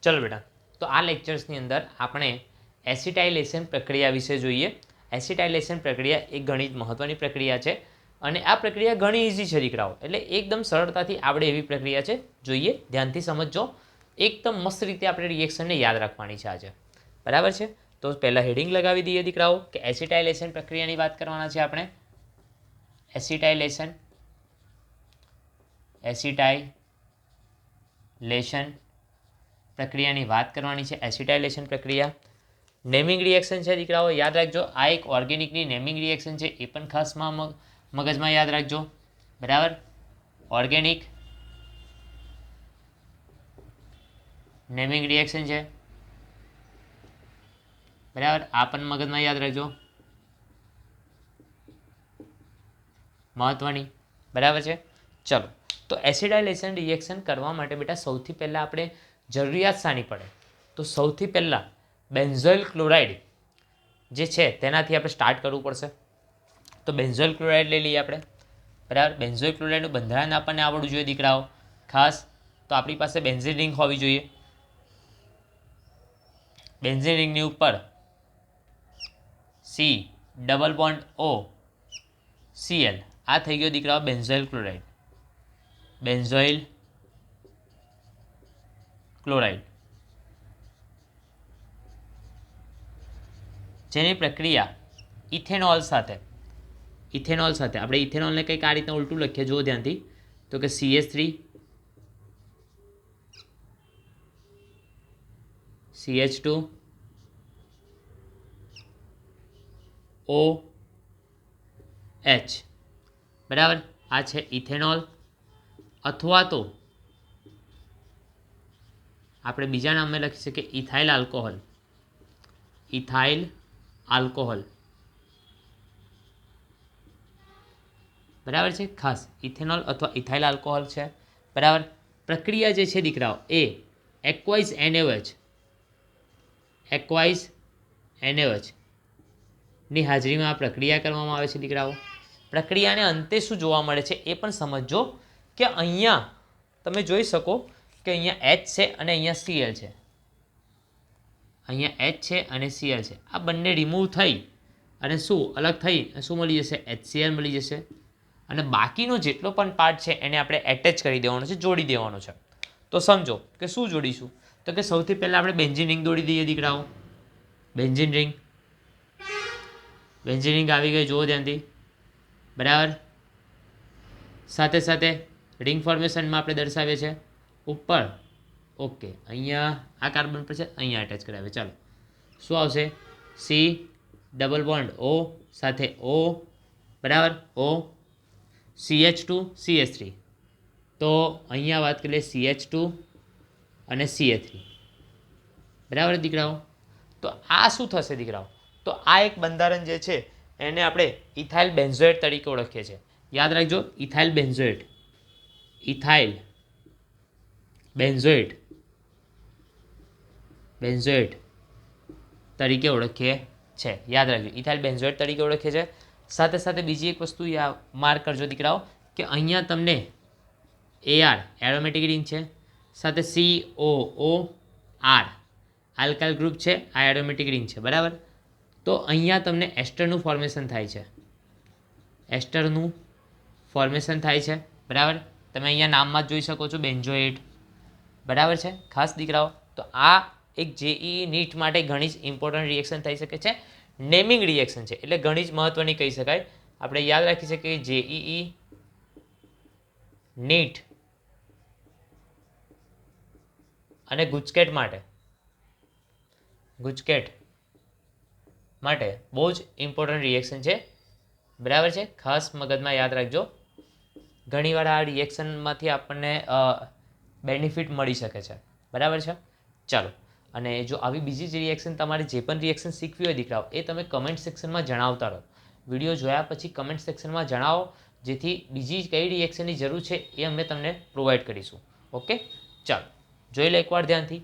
ચલો બેટા, તો આ લેક્ચર્સની અંદર આપણે એસિટાઇલેશન પ્રક્રિયા વિશે જોઈએ. એસિટાઇલેશન પ્રક્રિયા એક ઘણી જ મહત્ત્વની પ્રક્રિયા છે અને આ પ્રક્રિયા ઘણી ઇઝી છે દીકરાઓ, એટલે એકદમ સરળતાથી આવડે એવી પ્રક્રિયા છે. જોઈએ, ધ્યાનથી સમજજો. એકદમ મસ્ત રીતે આપણે રિએક્શનને યાદ રાખવાની છે આજે, બરાબર છે. તો પહેલાં હેડિંગ લગાવી દઈએ દીકરાઓ કે એસિટાઇલેશન પ્રક્રિયાની વાત કરવાના છે આપણે. એસિટાઇલેશન પ્રક્રિયાની વાત કરવાની છે. એસિટાઇલેશન પ્રક્રિયા નેમિંગ રિએક્શન છે દીકરાઓ, યાદ રાખજો. આ એક ઓર્ગેનિકની નેમિંગ રિએક્શન છે, એ પણ ખાસ મગજમાં યાદ રાખજો, બરાબર. ઓર્ગેનિક નેમિંગ રિએક્શન છે, બરાબર. આ પણ મગજમાં યાદ રાખજો, મહત્વની, બરાબર છે. ચલો, તો એસિટાઇલેશન રિએક્શન કરવા માટે બેટા સૌથી પહેલાં આપણે જરૂરિયાત શાની પડે? તો સૌથી પહેલાં બેન્ઝોઇલ ક્લોરાઇડ જે છે તેનાથી આપણે સ્ટાર્ટ કરવું પડશે. તો બેન્ઝોઇલ ક્લોરાઇડ લઈ લઈએ આપણે, બરાબર. બેન્ઝોઇલ ક્લોરાઇડનું બંધારણ આપણને આવડવું જોઈએ દીકરાઓ ખાસ. તો આપણી પાસે બેન્ઝીન રિંગ હોવી જોઈએ. બેન્ઝીન રિંગની ઉપર C double bond O Cl, આ થઈ ગયો દીકરાઓ બેન્ઝોઇલ ક્લોરાઇડ. બેન્ઝોઇલ ક્લોરાઇડ જેની પ્રક્રિયા ઇથેનોલ સાથે આપણે ઇથેનોલને કંઈક આ રીતના ઉલટું લખીએ, જુઓ ધ્યાનથી. તો કે CH3 CH2 OH, બરાબર. આ છે ઇથેનોલ. અથવા તો આપણે બીજા નામે લખી શકીએ ઇથાઇલ આલ્કોહોલ. ઇથાઇલ આલ્કોહોલ, બરાબર છે. ખાસ ઇથેનોલ અથવા ઇથાઇલ આલ્કોહોલ છે, બરાબર. પ્રક્રિયા જે છે દીકરાઓ એ એક્વાઇઝ NaOH ની હાજરીમાં આ પ્રક્રિયા કરવામાં આવે છે દીકરાઓ. પ્રક્રિયાને અંતે શું જોવા મળે છે એ પણ સમજો કે અહીંયા તમે જોઈ શકો કે અહીંયા H છે અને અહીંયા Cl છે. અહીંયા H છે અને Cl છે. આ બંને રિમૂવ થઈ અને શું અલગ થઈ શું મળી જશે? HCl મળી જશે. અને બાકીનો જેટલો પણ પાર્ટ છે એને આપણે એટેચ કરી દેવાનો છે, જોડી દેવાનો છે. તો સમજો કે શું જોડીશું? તો કે સૌથી પહેલાં આપણે બેન્ઝીન રિંગ દોડી દઈએ દીકરાઓ. બેન્ઝીન રિંગ આવી ગઈ, જુઓ ધ્યાનથી, બરાબર. સાથે સાથે રિંગ ફોર્મેશનમાં આપણે દર્શાવીએ છીએ ઉપર. ઓકે, અહીંયા આ કાર્બન પર છે, અહીંયા એટેચ કરાવે. ચાલો, શું આવશે? C ડબલ બોન્ડ O સાથે O, બરાબર. O CH2 CH3. તો અહીંયા વાત કરીએ CH2 અને CH3, બરાબર દીકરાઓ. તો આ શું થશે દીકરાઓ? તો આ એક બંધારણ જે છે એને આપણે ઇથાઇલ બેન્ઝોએટ તરીકે ઓળખીએ છીએ. યાદ રાખજો, ઇથાઇલ બેન્ઝોએટ તરીકે ઓળખીએ છે. યાદ રાખજો, ઇથાઇલ બેન્ઝોએટ તરીકે ઓળખીએ છીએ. સાથે સાથે બીજી એક વસ્તુ માર્ક કરજો દીકરાઓ કે અહીંયા તમને AR એરોમેટિક રિંગ છે, સાથે COOR આલ્કાઇલ ગ્રુપ છે, આ એરોમેટિક રિંગ છે, બરાબર. તો અહીંયા તમને એસ્ટરનું ફોર્મેશન થાય છે, બરાબર. તમે અહીંયા નામમાં જ જોઈ શકો છો બેન્ઝોએટ, બરાબર છે. ખાસ દીકરાઓ, તો આ એક JEE નીટ માટે ઘણી જ ઇમ્પોર્ટન્ટ રિએક્શન થઈ શકે છે. નેમિંગ રિએક્શન છે એટલે ઘણી જ મહત્વની કહી શકાય. આપણે યાદ રાખી શકીએ JEE નીટ અને ગુજકેટ માટે બહુ જ ઇમ્પોર્ટન્ટ રિએક્શન છે, બરાબર છે. ખાસ મગજમાં યાદ રાખજો. ઘણીવાર આ રિએક્શનમાંથી આપણને બેનિફિટ મળી શકે છે, બરાબર છે. ચાલો, અને જો આવી બીજી જ રિએક્શન તમારે જે પણ રિએક્શન શીખવી હોય દીકરાઓ એ તમે કમેન્ટ સેક્શનમાં જણાવતા રહો. વિડીયો જોયા પછી કમેન્ટ સેક્શનમાં જણાવો, જેથી બીજી કઈ રિએક્શનની જરૂર છે એ અમે તમને પ્રોવાઈડ કરીશું. ઓકે, ચાલો જોઈ લો એકવાર ધ્યાનથી.